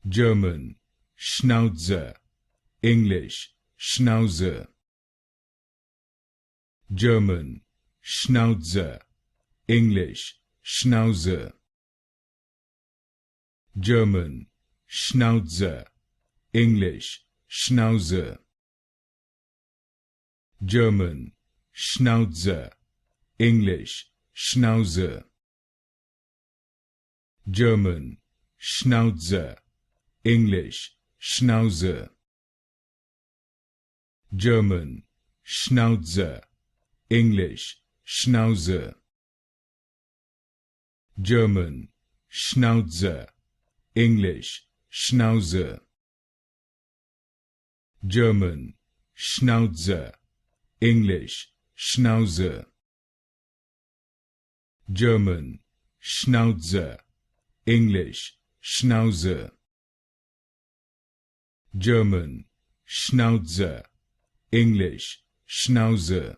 German, Schnauzer, English, Schnauzer. German, Schnauzer, English, Schnauzer. German, Schnauzer, English, Schnauzer. German, Schnauzer, English, Schnauzer. German, Schnauzer, English, Schnauzer. German, Schnauzer, English, Schnauzer. German, Schnauzer, English, Schnauzer. German, Schnauzer, English, Schnauzer. German, Schnauzer, English, Schnauzer. German, Schnauzer, English, Schnauzer.